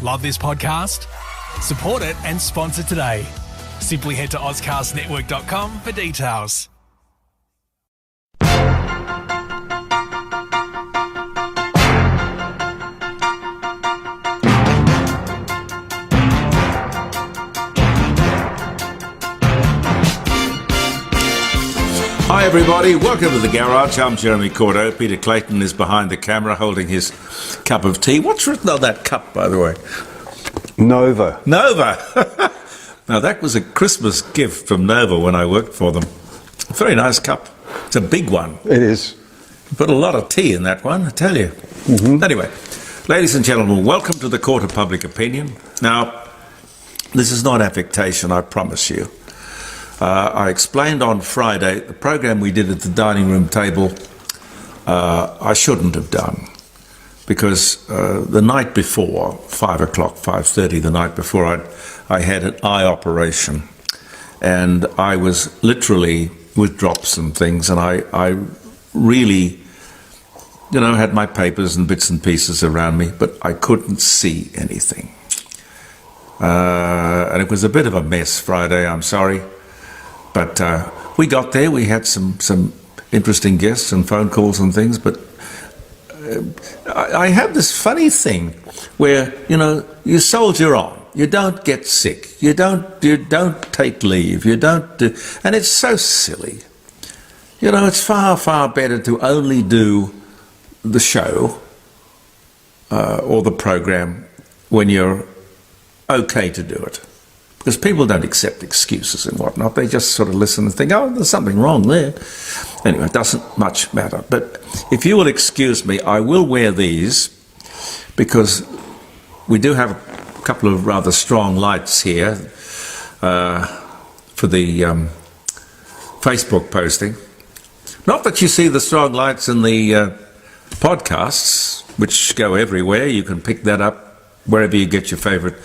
Love this podcast? Support it and sponsor today. Simply head to ozcastnetwork.com for details. Hi everybody, welcome to the garage. I'm Jeremy Cordo. Peter Clayton is behind the camera holding his cup of tea. What's written on that cup, by the way? Nova. Nova! Now that was a Christmas gift from Nova when I worked for them. Very nice cup. It's a big one. It is. You put a lot of tea in that one, I tell you. Anyway, ladies and gentlemen, welcome to the Court of Public Opinion. Now, this is not affectation, I promise you. I explained on Friday the program we did at the dining room table I shouldn't have done because the night before, 5 o'clock, 5:30, the night before, I had an eye operation and I was literally with drops and things, and I really, had my papers and bits and pieces around me, but I couldn't see anything. And it was a bit of a mess Friday, I'm sorry. But we got there, we had some interesting guests and phone calls and things, but I have this funny thing where, you soldier on, you don't get sick, you don't take leave, you don't do, and it's so silly. It's far, far better to only do the show or the program when you're okay to do it. Because people don't accept excuses and whatnot. They just sort of listen and think, oh, there's something wrong there. Anyway, it doesn't much matter. But if you will excuse me, I will wear these because we do have a couple of rather strong lights here for the Facebook posting. Not that you see the strong lights in the podcasts, which go everywhere. You can pick that up wherever you get your favourite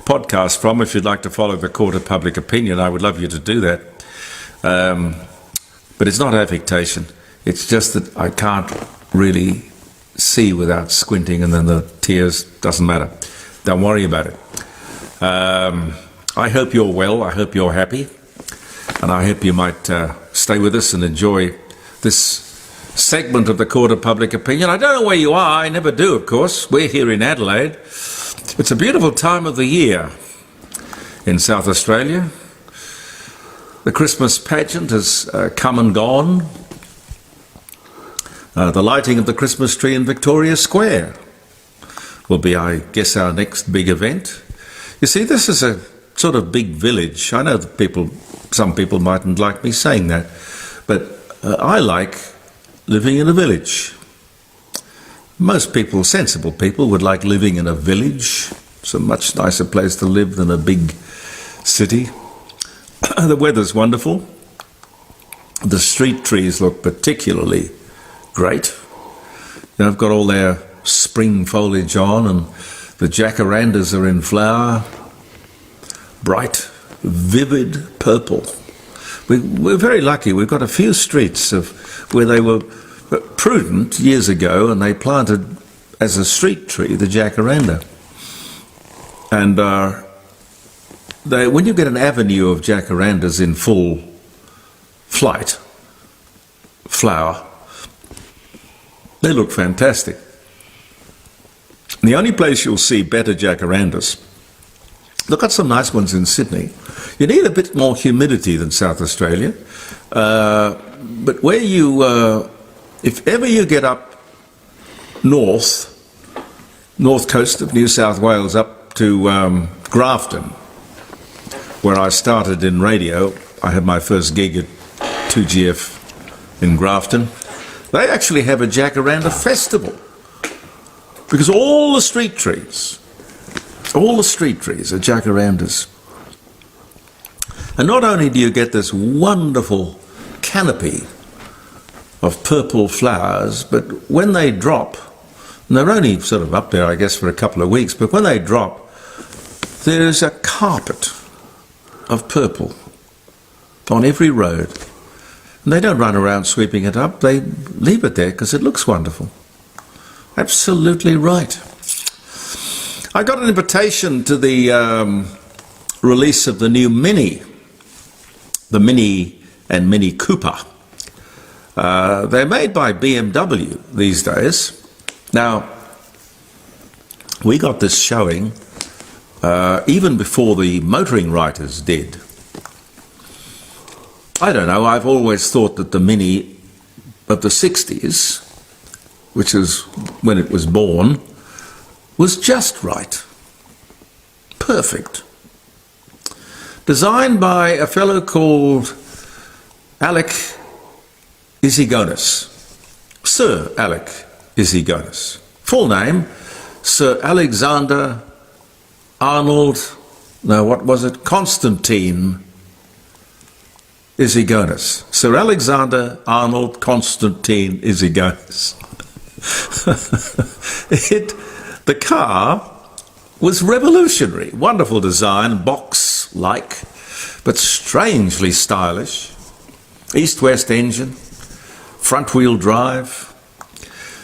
podcast from. If you'd like to follow the Court of Public Opinion, I would love you to do that. But it's not affectation. It's just that I can't really see without squinting, and then the tears, doesn't matter. Don't worry about it. I hope you're well. I hope you're happy. And I hope you might stay with us and enjoy this segment of the Court of Public Opinion. I don't know where you are. I never do, of course. We're here in Adelaide. It's a beautiful time of the year in South Australia. The Christmas pageant has come and gone. The lighting of the Christmas tree in Victoria Square will be, I guess, our next big event. You see, this is a sort of big village. I know that some people mightn't like me saying that, but I like living in a village. Most people, sensible people, would like living in a village. It's a much nicer place to live than a big city. The weather's wonderful. The street trees look particularly great. They've got all their spring foliage on, and the jacarandas are in flower. Bright, vivid purple. We're very lucky. We've got a few streets where they were prudent years ago, and they planted as a street tree the jacaranda. And when you get an avenue of jacarandas in full flight, flower, they look fantastic. The only place you'll see better jacarandas, look at some nice ones in Sydney. You need a bit more humidity than South Australia, but where you if ever you get up north coast of New South Wales, up to Grafton, where I started in radio, I had my first gig at 2GF in Grafton, they actually have a jacaranda festival because all the street trees are jacarandas. And not only do you get this wonderful canopy of purple flowers, but when they drop, and they're only sort of up there, I guess, for a couple of weeks, but when they drop, there's a carpet of purple on every road. And they don't run around sweeping it up, they leave it there because it looks wonderful. Absolutely right. I got an invitation to the release of the new Mini, the Mini and Mini Cooper. They're made by BMW these days. Now, we got this showing even before the motoring writers did. I don't know, I've always thought that the Mini of the 60s, which is when it was born, was just right. Perfect. Designed by a fellow called Alec Isigonis. Sir Alec Isigonis. Full name, Sir Alexander Arnold, no, what was it? Constantine Isigonis. Sir Alexander Arnold Constantine Isigonis. The car was revolutionary. Wonderful design, box-like, but strangely stylish. East-west engine, front-wheel drive.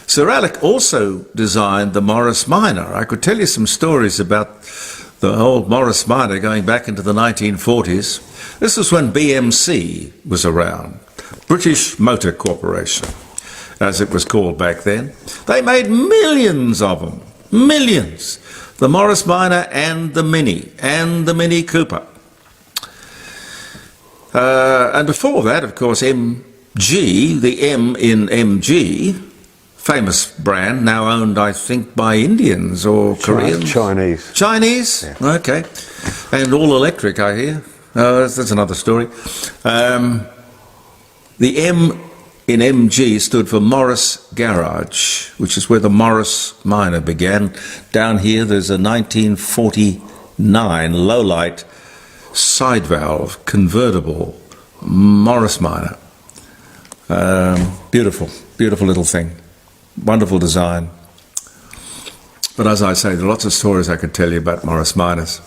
Sir Alec also designed the Morris Minor. I could tell you some stories about the old Morris Minor going back into the 1940s. This was when BMC was around, British Motor Corporation, as it was called back then. They made millions of them, millions. The Morris Minor and the Mini Cooper. And before that, of course, MG, the M in MG, famous brand, now owned, I think, by Indians or Koreans. Chinese. Chinese? Yeah. Okay. And all electric, I hear. That's another story. The M in MG stood for Morris Garage, which is where the Morris Minor began. Down here, there's a 1949 low-light side valve convertible Morris Minor. Beautiful, beautiful little thing. Wonderful design. But as I say, there are lots of stories I could tell you about Morris Minors.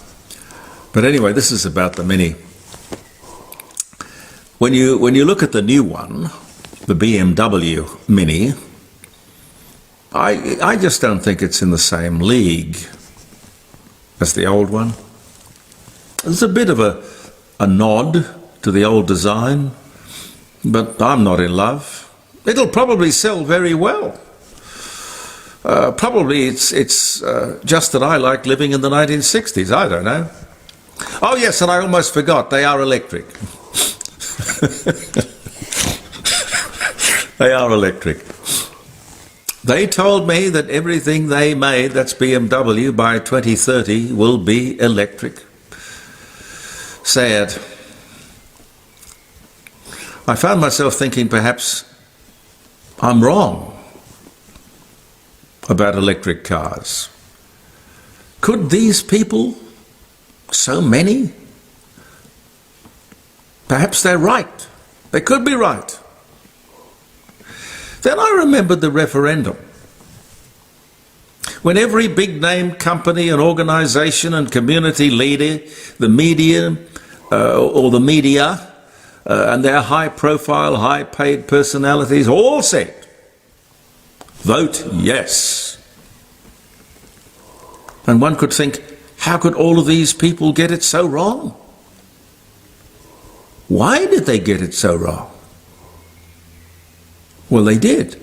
But anyway, this is about the Mini. When you look at the new one, the BMW Mini, I just don't think it's in the same league as the old one. There's a bit of a nod to the old design, but I'm not in love. It'll probably sell very well. Probably it's just that I like living in the 1960s. I don't know. Oh yes, and I almost forgot, they are electric. They are electric. They told me that everything they made, that's BMW, by 2030 will be electric. Sad. I found myself thinking perhaps I'm wrong about electric cars. Could these people, so many, perhaps they're right. They could be right. Then I remembered the referendum, when every big-name company and organisation and community leader, the media or the media, and their high-profile, high-paid personalities all said, vote yes. And one could think, how could all of these people get it so wrong? Why did they get it so wrong? Well, they did.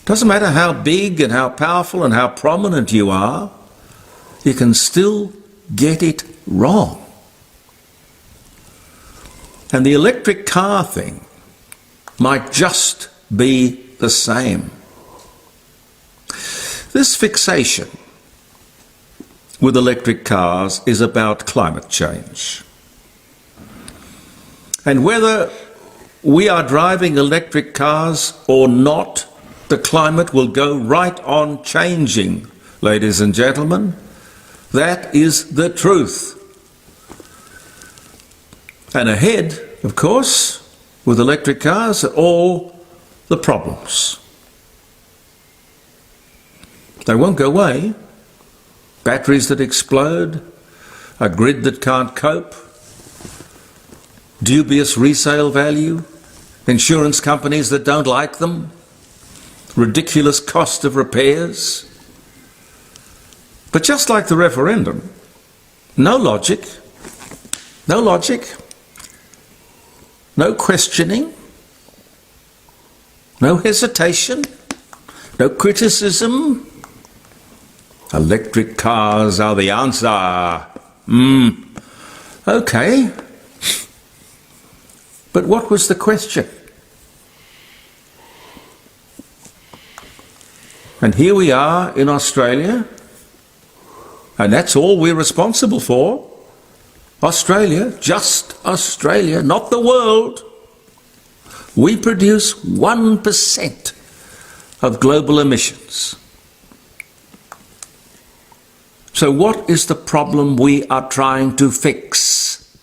Doesn't matter how big and how powerful and how prominent you are, you can still get it wrong. And the electric car thing might just be the same. This fixation with electric cars is about climate change. And whether we are driving electric cars or not, the climate will go right on changing, ladies and gentlemen. That is the truth. And ahead, of course, with electric cars are all the problems. They won't go away. Batteries that explode, a grid that can't cope, dubious resale value, insurance companies that don't like them, ridiculous cost of repairs. But just like the referendum, no logic, no questioning, no hesitation, no criticism. Electric cars are the answer. Okay. But what was the question? And here we are in Australia, and that's all we're responsible for. Australia, just Australia, not the world. We produce 1% of global emissions. So what is the problem we are trying to fix?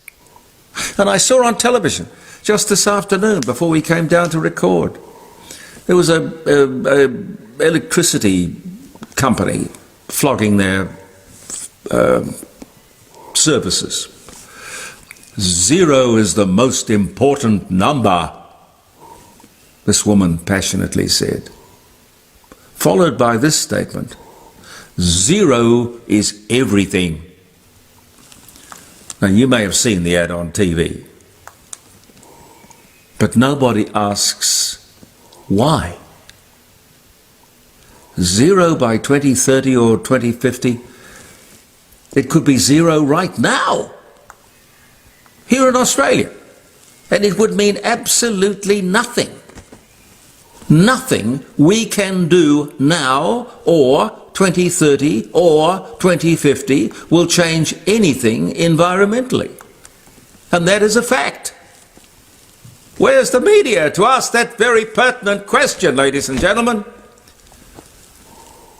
And I saw on television just this afternoon before we came down to record, there was a electricity company flogging their services. Zero is the most important number, this woman passionately said, followed by this statement: zero is everything. Now, you may have seen the ad on TV, but nobody asks why. Zero by 2030 or 2050, it could be zero right now, here in Australia, and it would mean absolutely nothing. Nothing we can do now or 2030 or 2050 will change anything environmentally. And that is a fact. Where's the media to ask that very pertinent question, ladies and gentlemen?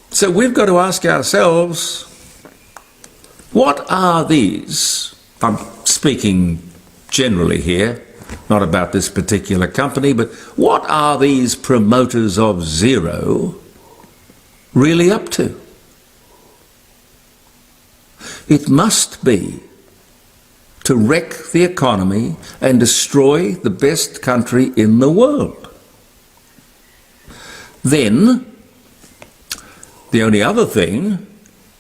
So we've got to ask ourselves, what are these? I'm speaking generally here, not about this particular company, but what are these promoters of zero really up to? It must be to wreck the economy and destroy the best country in the world. Then, the only other thing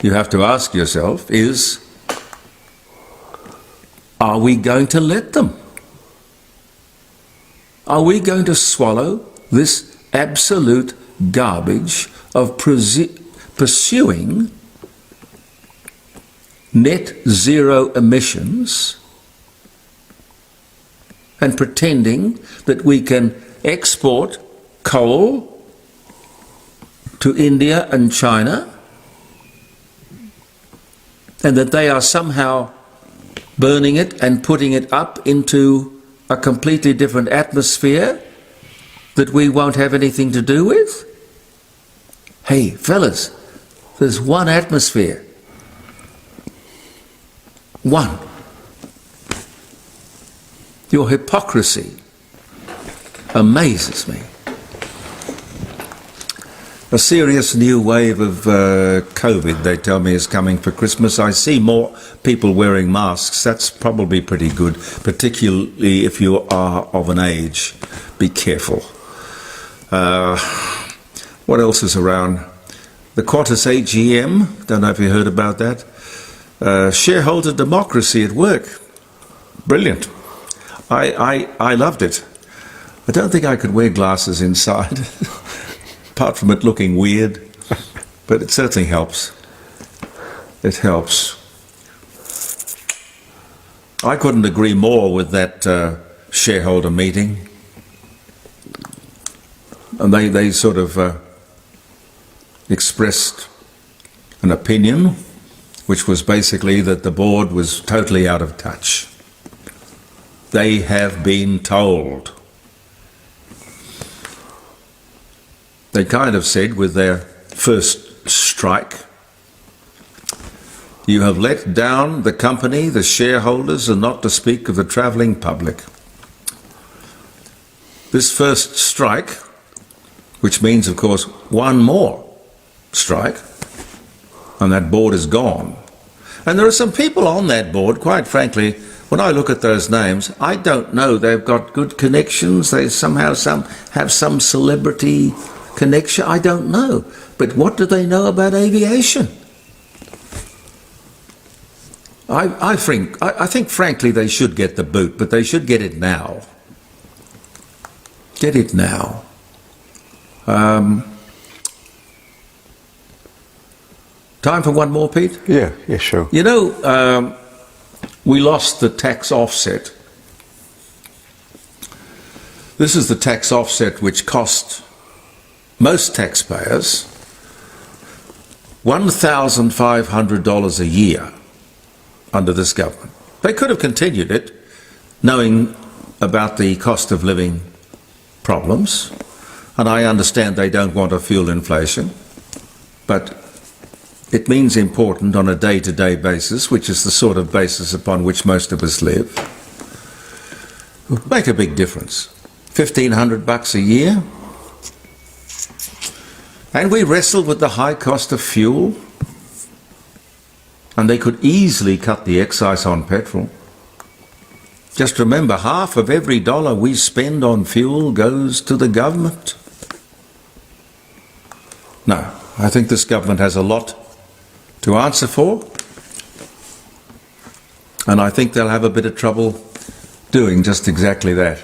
you have to ask yourself is, are we going to let them? Are we going to swallow this absolute garbage of pursuing net zero emissions and pretending that we can export coal to India and China, and that they are somehow burning it and putting it up into a completely different atmosphere that we won't have anything to do with? Hey, fellas, there's one atmosphere. One. Your hypocrisy amazes me. A serious new wave of COVID, they tell me, is coming for Christmas. I see more people wearing masks. That's probably pretty good, particularly if you are of an age. Be careful. What else is around? The Qantas AGM, don't know if you heard about that. Shareholder democracy at work. Brilliant. I loved it. I don't think I could wear glasses inside. Apart from it looking weird, but it certainly helps. It helps. I couldn't agree more with that shareholder meeting. And they sort of expressed an opinion, which was basically that the board was totally out of touch. They have been told. They kind of said with their first strike, you have let down the company, the shareholders, and not to speak of the travelling public. This first strike, which means, of course, one more strike, and that board is gone. And there are some people on that board, quite frankly, when I look at those names, I don't know. They've got good connections. They somehow have some celebrity connection. I don't know. But what do they know about aviation? I think, frankly, they should get the boot, but they should get it now. Get it now. Time for one more, Pete? Yeah, sure. You know, we lost the tax offset. This is the tax offset which cost most taxpayers $1,500 a year under this government. They could have continued it, knowing about the cost of living problems, and I understand they don't want a fuel inflation, but it means important on a day-to-day basis, which is the sort of basis upon which most of us live. Make a big difference. $1,500 a year. And we wrestled with the high cost of fuel, and they could easily cut the excise on petrol. Just remember, half of every dollar we spend on fuel goes to the government. No, I think this government has a lot to answer for, and I think they'll have a bit of trouble doing just exactly that.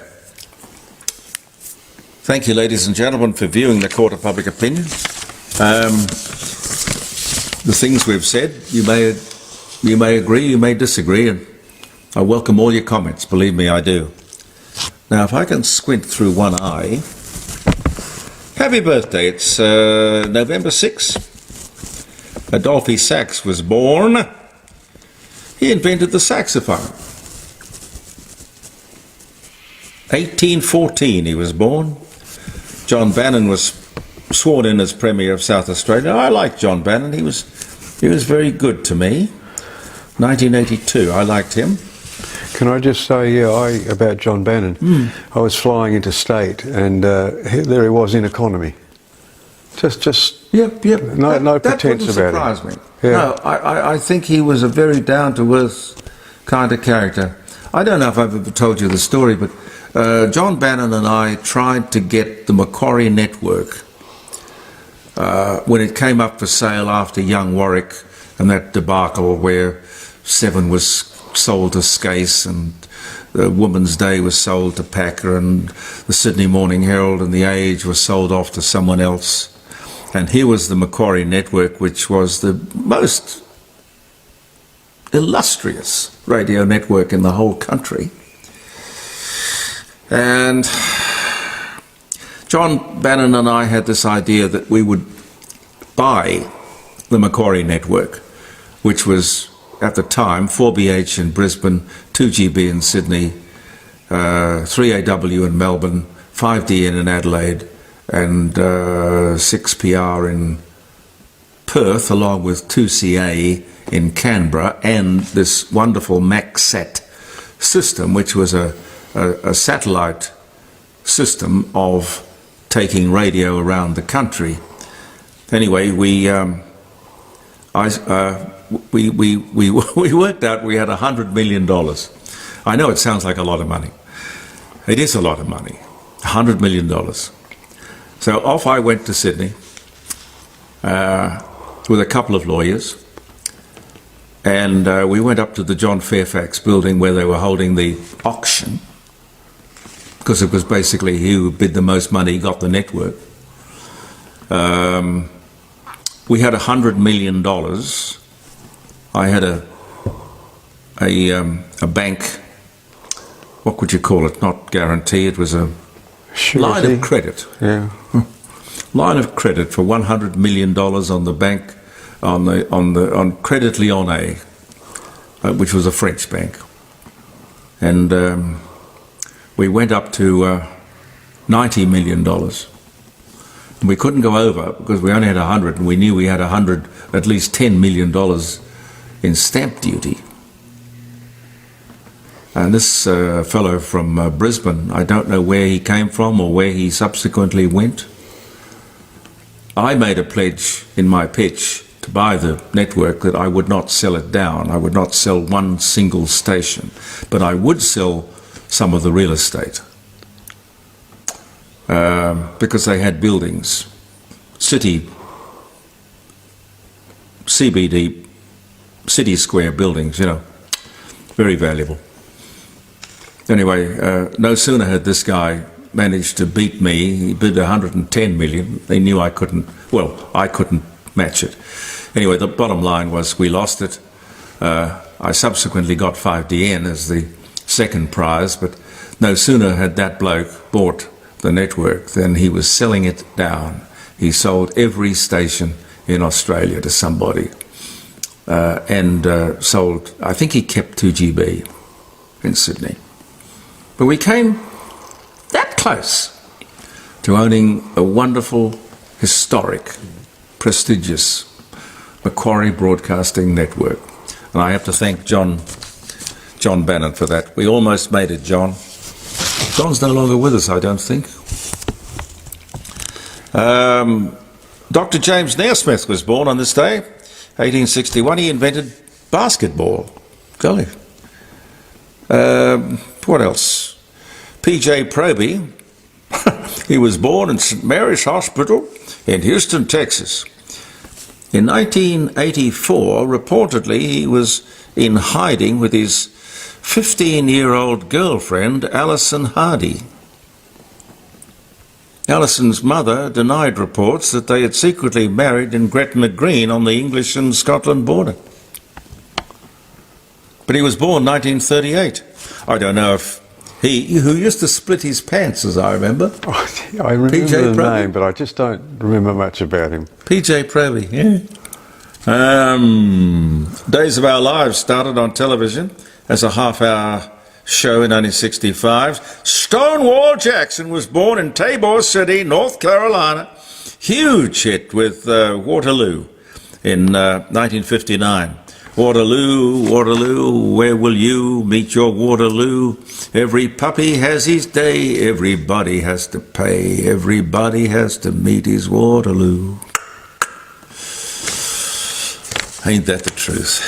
Thank you, ladies and gentlemen, for viewing the Court of Public Opinion. The things we've said, you may agree, you may disagree, and I welcome all your comments, believe me, I do. Now, if I can squint through one eye. Happy birthday, it's November 6th. Adolphe Sax was born. He invented the saxophone. 1814 he was born. John Bannon was sworn in as Premier of South Australia. I like John Bannon. He was very good to me. 1982, I liked him. Can I just say, about John Bannon, I was flying interstate, and there he was in economy. Just Yep. No pretense about it. That wouldn't surprise me. Yeah. No, I think he was a very down-to-earth kind of character. I don't know if I've ever told you the story, but John Bannon and I tried to get the Macquarie network when it came up for sale after Young Warwick and that debacle where Seven was sold to Skase and the Woman's Day was sold to Packer and the Sydney Morning Herald and the Age was sold off to someone else. And here was the Macquarie network, which was the most illustrious radio network in the whole country. And John Bannon and I had this idea that we would buy the Macquarie network, which was at the time 4BH in Brisbane, 2GB in Sydney, 3AW in Melbourne, 5DN in Adelaide, and 6PR in Perth, along with 2CA in Canberra, and this wonderful MacSat system, which was a satellite system of taking radio around the country. Anyway, we worked out we had $100 million. I know it sounds like a lot of money. It is a lot of money, $100 million. So off I went to Sydney with a couple of lawyers, and we went up to the John Fairfax building where they were holding the auction, because it was basically who bid the most money got the network. We had $100 million. I had a bank, what would you call it? Not guarantee, it was a line of credit. Yeah. Line of credit for $100 million on the bank, on Credit Lyonnais, which was a French bank. And we went up to $90 million. And we couldn't go over because we only had 100, and we knew we had at least $10 million in stamp duty. And this fellow from Brisbane, I don't know where he came from or where he subsequently went. I made a pledge in my pitch to buy the network that I would not sell it down. I would not sell one single station, but I would sell some of the real estate because they had buildings, CBD, city square buildings, you know, Very valuable. Anyway, no sooner had this guy managed to beat me, he bid 110 million. They knew I couldn't match it. Anyway, the bottom line was we lost it. I subsequently got 5DN as the second prize, but no sooner had that bloke bought the network than he was selling it down. He sold every station in Australia to somebody and sold, I think he kept 2GB in Sydney. But we came that close to owning a wonderful, historic, prestigious Macquarie Broadcasting Network. And I have to thank John Bannon for that. We almost made it, John. John's no longer with us, I don't think. Dr. James Naismith was born on this day, 1861. He invented basketball. Golly. What else? P.J. Proby. He was born in St. Mary's Hospital in Houston, Texas. In 1984, reportedly, he was in hiding with his 15-year-old girlfriend, Alison Hardy. Alison's mother denied reports that they had secretly married in Gretna Green on the English and Scotland border. But he was born 1938. I don't know if who used to split his pants, as I remember. I remember the name, but I just don't remember much about him. P.J. Proby, yeah. Days of Our Lives started on television as a half-hour show in 1965. Stonewall Jackson was born in Tabor City, North Carolina. Huge hit with Waterloo in 1959. Waterloo, Waterloo, where will you meet your Waterloo? Every puppy has his day, everybody has to pay, everybody has to meet his Waterloo. Ain't that the truth?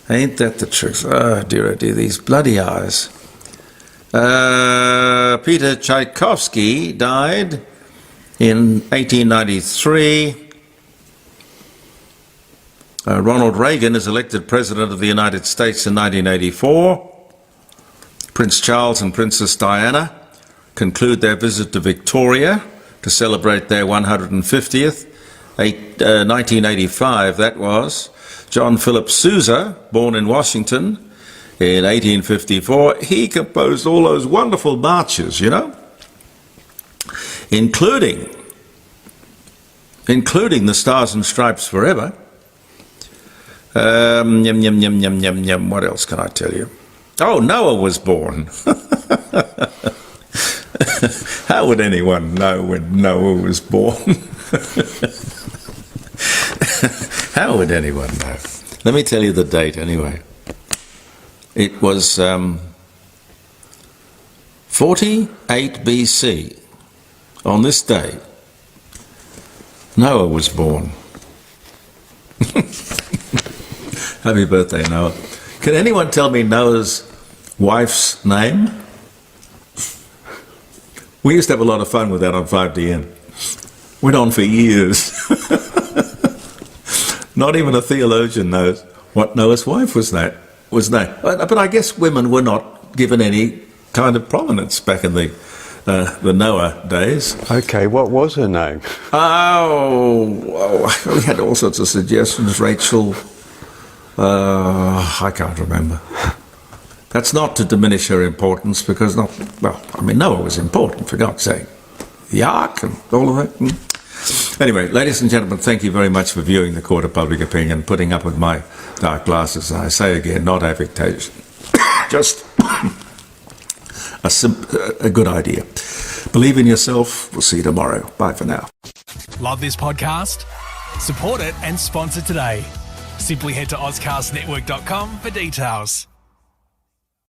Ain't that the truth? Oh dear, these bloody eyes. Peter Tchaikovsky died in 1893. Ronald Reagan is elected President of the United States in 1984. Prince Charles and Princess Diana conclude their visit to Victoria to celebrate their 150th. 1985, that was. John Philip Sousa, born in Washington in 1854, he composed all those wonderful marches, you know, including the Stars and Stripes Forever. What else can I tell you? Oh, Noah was born. How would anyone know when Noah was born? How would anyone know? Let me tell you the date anyway. It was 48 BC. On this day, Noah was born. Happy birthday, Noah. Can anyone tell me Noah's wife's name? We used to have a lot of fun with that on 5DN. Went on for years. Not even a theologian knows what Noah's wife was named. But I guess women were not given any kind of prominence back in the Noah days. Okay, what was her name? Oh, we had all sorts of suggestions. Rachel, I can't remember. That's not to diminish her importance, because Noah was important, for God's sake. The ark and all of that. Anyway, ladies and gentlemen, thank you very much for viewing the Court of Public Opinion, putting up with my dark glasses. I say again, not affectation. Just a good idea. Believe in yourself. We'll see you tomorrow. Bye for now. Love this podcast? Support it and sponsor today. Simply head to AuscastNetwork.com for details.